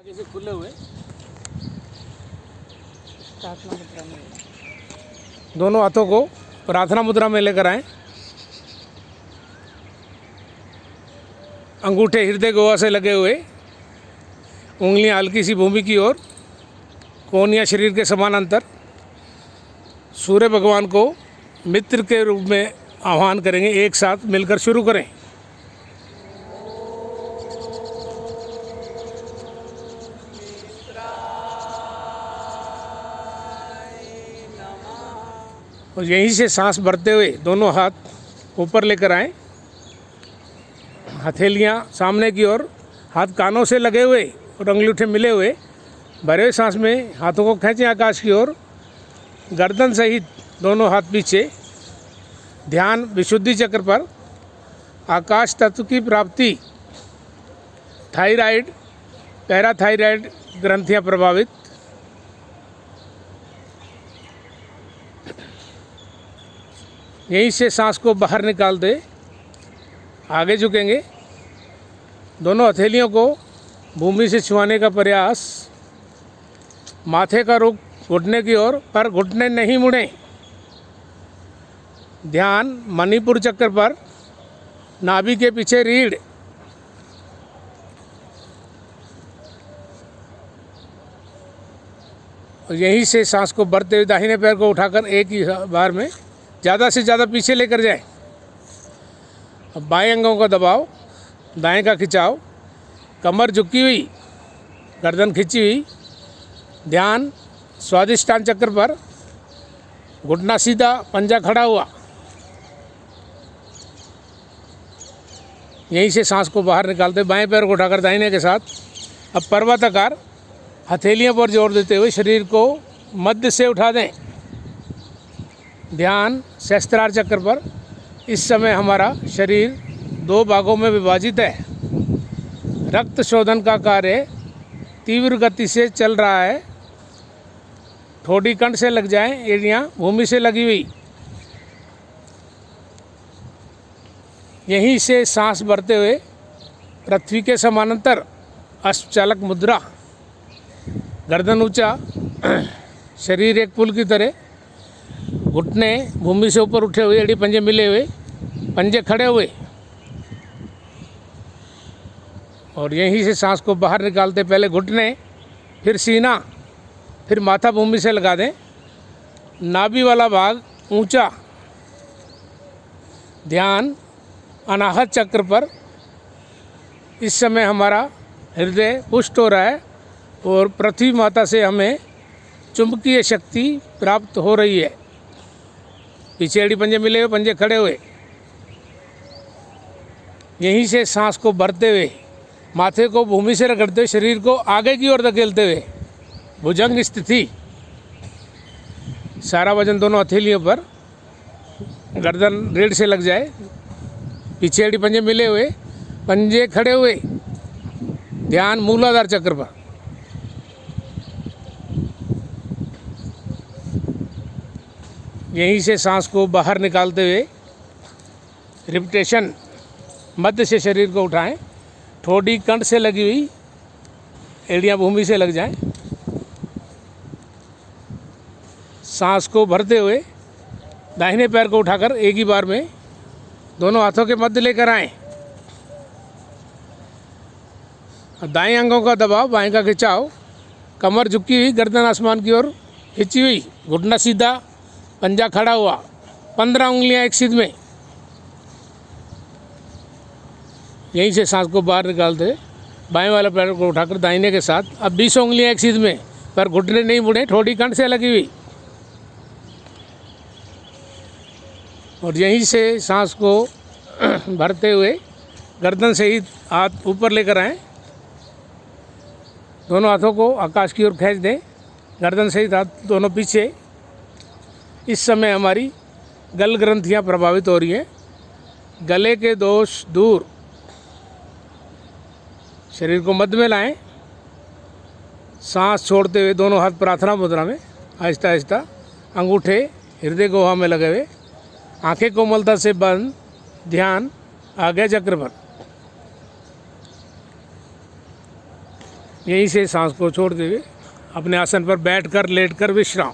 जैसे खुले हुए प्रार्थना मुद्रा में दोनों हाथों को प्रार्थना मुद्रा में लेकर आएं। अंगूठे हृदय गुहा से लगे हुए, उंगलियां हल्की सी भूमि की ओर, कोहनियाँ शरीर के समानांतर। सूर्य भगवान को मित्र के रूप में आह्वान करेंगे। एक साथ मिलकर शुरू करें। और यहीं से सांस भरते हुए दोनों हाथ ऊपर लेकर आएं। हथेलियां सामने की ओर, हाथ कानों से लगे हुए और अंगूठे मिले हुए। भरे हुए सांस में हाथों को खींचें आकाश की ओर, गर्दन सहित दोनों हाथ पीछे। ध्यान विशुद्धि चक्र पर। आकाश तत्व की प्राप्ति। थायराइड, पैराथायराइड ग्रंथियां प्रभावित। यहीं से सांस को बाहर निकाल दे। आगे झुकेंगे। दोनों हथेलियों को भूमि से छुआने का प्रयास। माथे का रुख घुटने की ओर, पर घुटने नहीं मुड़ें। ध्यान मणिपुर चक्र पर। नाभि के पीछे रीढ़। और यहीं से सांस को भरते हुए दाहिने पैर को उठाकर एक ही बार में ज़्यादा से ज़्यादा पीछे लेकर जाए। अब बाएं अंगों का दबाव, दाएं का खिंचाव। कमर झुकी हुई, गर्दन खिंची हुई। ध्यान स्वादिष्टान चक्र पर। घुटना सीधा, पंजा खड़ा हुआ। यहीं से सांस को बाहर निकालते बाएं पैर को उठाकर दाहिने के साथ अब पर्वताकार हथेलियों पर जोर देते हुए शरीर को मध्य से उठा दें। ध्यान सहस्त्रार चक्र पर। इस समय हमारा शरीर दो भागों में विभाजित है। रक्त शोधन का कार्य तीव्र गति से चल रहा है। ठोड़ी कंठ से लग जाएं, एड़ियाँ भूमि से लगी हुई। यहीं से सांस भरते हुए पृथ्वी के समानांतर अष्टचालक मुद्रा। गर्दन ऊंचा, शरीर एक पुल की तरह। घुटने भूमि से ऊपर उठे हुए, एड़ी पंजे मिले हुए, पंजे खड़े हुए। और यहीं से सांस को बाहर निकालते पहले घुटने, फिर सीना, फिर माथा भूमि से लगा दें। नाभि वाला भाग ऊंचा। ध्यान अनाहत चक्र पर। इस समय हमारा हृदय पुष्ट हो रहा है और पृथ्वी माता से हमें चुंबकीय शक्ति प्राप्त हो रही है। पीछे एड़ी पंजे मिले हुए, पंजे खड़े हुए। यहीं से सांस को भरते हुए माथे को भूमि से रगड़ते हुए शरीर को आगे की ओर धकेलते हुए भुजंग स्थिति। सारा वजन दोनों हथेलियों पर। गर्दन रीढ़ से लग जाए। पीछे एड़ी पंजे मिले हुए, पंजे खड़े हुए। ध्यान मूलाधार चक्र पर। यहीं से सांस को बाहर निकालते हुए रिपिटेशन मध्य से शरीर को उठाएं। ठोड़ी कंठ से लगी हुई, एड़ियाँ भूमि से लग जाएं। सांस को भरते हुए दाहिने पैर को उठाकर एक ही बार में दोनों हाथों के मध्य लेकर आएं। दाएं अंगों का दबाव, बाएं का खिंचाव। कमर झुकी हुई, गर्दन आसमान की ओर खिंची हुई। घुटना सीधा, पंजा खड़ा हुआ। 15 उंगलियां एक सीध में। यहीं से सांस को बाहर निकालते बाएं वाले पैर को उठाकर दाहिने के साथ अब 20 उंगलियां एक सीध में, पर घुटने नहीं मुड़े। ठोड़ी कंठ से लगी हुई। और यहीं से सांस को भरते हुए गर्दन सहित हाथ ऊपर लेकर आएं। दोनों हाथों को आकाश की ओर खींच दें। गर्दन सहित हाथ दोनों पीछे। इस समय हमारी गल ग्रंथियां प्रभावित हो रही हैं। गले के दोष दूर। शरीर को मध्य में लाएं। सांस छोड़ते हुए दोनों हाथ प्रार्थना मुद्रा में आहिस्ता आहिस्ता। अंगूठे हृदय गुहा में लगे हुए। आंखें कोमलता से बंद। ध्यान आगे चक्र पर। यहीं से सांस को छोड़ते हुए अपने आसन पर बैठकर लेटकर विश्राम।